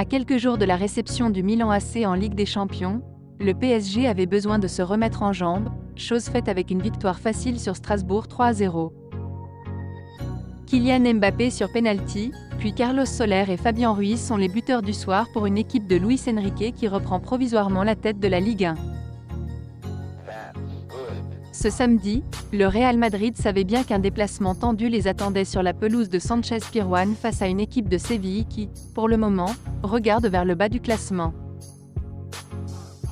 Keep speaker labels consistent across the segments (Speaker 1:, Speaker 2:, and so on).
Speaker 1: À quelques jours de la réception du Milan AC en Ligue des Champions, le PSG avait besoin de se remettre en jambes, chose faite avec une victoire facile sur Strasbourg 3-0. Kylian Mbappé sur penalty, puis Carlos Soler et Fabien Ruiz sont les buteurs du soir pour une équipe de Luis Enrique qui reprend provisoirement la tête de la Ligue 1. Ce samedi, le Real Madrid savait bien qu'un déplacement tendu les attendait sur la pelouse de Sánchez-Pizjuán face à une équipe de Séville qui, pour le moment, regarde vers le bas du classement.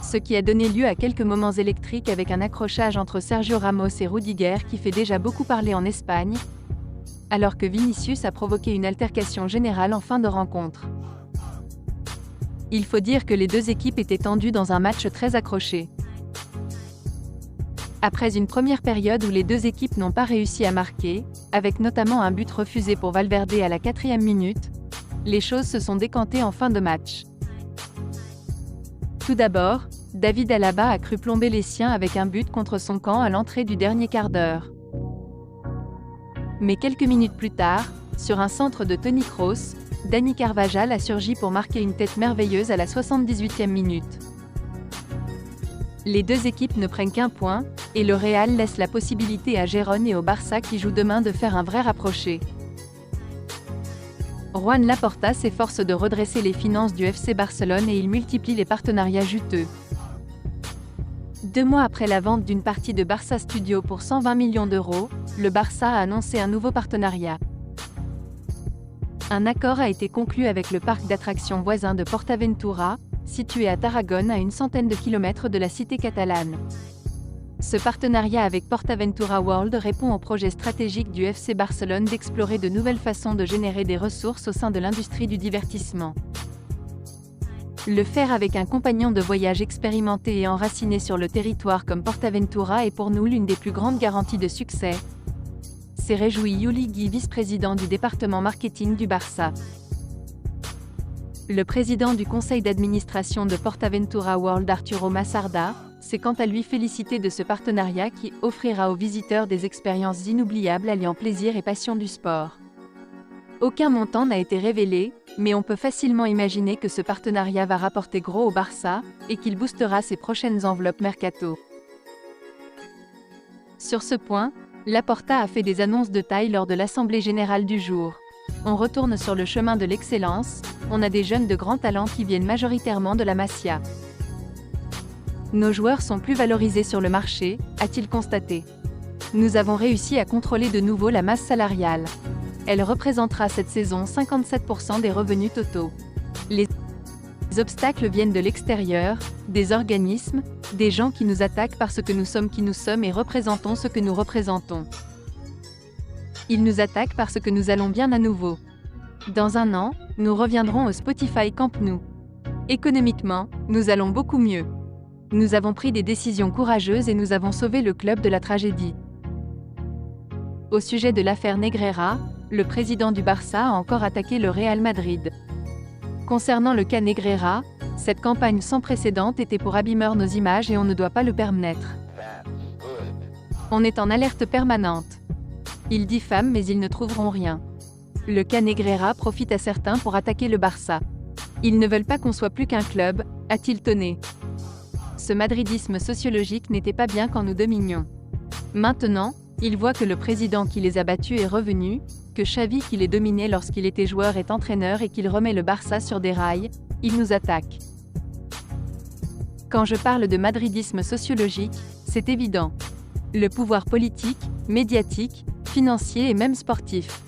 Speaker 1: Ce qui a donné lieu à quelques moments électriques avec un accrochage entre Sergio Ramos et Rudiger qui fait déjà beaucoup parler en Espagne, alors que Vinicius a provoqué une altercation générale en fin de rencontre. Il faut dire que les deux équipes étaient tendues dans un match très accroché. Après une première période où les deux équipes n'ont pas réussi à marquer, avec notamment un but refusé pour Valverde à la 4e minute, les choses se sont décantées en fin de match. Tout d'abord, David Alaba a cru plomber les siens avec un but contre son camp à l'entrée du dernier quart d'heure. Mais quelques minutes plus tard, sur un centre de Toni Kroos, Dani Carvajal a surgi pour marquer une tête merveilleuse à la 78e minute. Les deux équipes ne prennent qu'un point, et le Real laisse la possibilité à Gérone et au Barça qui jouent demain de faire un vrai rapproché. Juan Laporta s'efforce de redresser les finances du FC Barcelone et il multiplie les partenariats juteux. 2 mois après la vente d'une partie de Barça Studio pour 120 millions d'euros, le Barça a annoncé un nouveau partenariat. Un accord a été conclu avec le parc d'attractions voisin de Portaventura, situé à Tarragone à une centaine de kilomètres de la cité catalane. Ce partenariat avec Portaventura World répond au projet stratégique du FC Barcelone d'explorer de nouvelles façons de générer des ressources au sein de l'industrie du divertissement. Le faire avec un compagnon de voyage expérimenté et enraciné sur le territoire comme Portaventura est pour nous l'une des plus grandes garanties de succès, s'est réjoui Juli Guy, vice-président du département marketing du Barça. Le président du conseil d'administration de Portaventura World, Arturo Masarda, s'est quant à lui félicité de ce partenariat qui offrira aux visiteurs des expériences inoubliables alliant plaisir et passion du sport. Aucun montant n'a été révélé, mais on peut facilement imaginer que ce partenariat va rapporter gros au Barça et qu'il boostera ses prochaines enveloppes mercato. Sur ce point, Laporta a fait des annonces de taille lors de l'Assemblée générale du jour. On retourne sur le chemin de l'excellence, on a des jeunes de grand talent qui viennent majoritairement de la Masia. Nos joueurs sont plus valorisés sur le marché, a-t-il constaté. Nous avons réussi à contrôler de nouveau la masse salariale. Elle représentera cette saison 57% des revenus totaux. Les obstacles viennent de l'extérieur, des organismes, des gens qui nous attaquent parce que nous sommes qui nous sommes et représentons ce que nous représentons. Ils nous attaquent parce que nous allons bien à nouveau. Dans un an, nous reviendrons au Spotify Camp Nou. Économiquement, nous allons beaucoup mieux. Nous avons pris des décisions courageuses et nous avons sauvé le club de la tragédie. Au sujet de l'affaire Negreira, le président du Barça a encore attaqué le Real Madrid. Concernant le cas Negreira, cette campagne sans précédent était pour abîmer nos images et on ne doit pas le permettre. On est en alerte permanente. Ils diffament mais ils ne trouveront rien. Le cas Negreira profite à certains pour attaquer le Barça. Ils ne veulent pas qu'on soit plus qu'un club, a-t-il tonné. Ce madridisme sociologique n'était pas bien quand nous dominions. Maintenant, ils voient que le président qui les a battus est revenu, que Xavi qui les dominait lorsqu'il était joueur est entraîneur et qu'il remet le Barça sur des rails, ils nous attaquent. Quand je parle de madridisme sociologique, c'est évident. Le pouvoir politique, médiatique, financier et même sportif.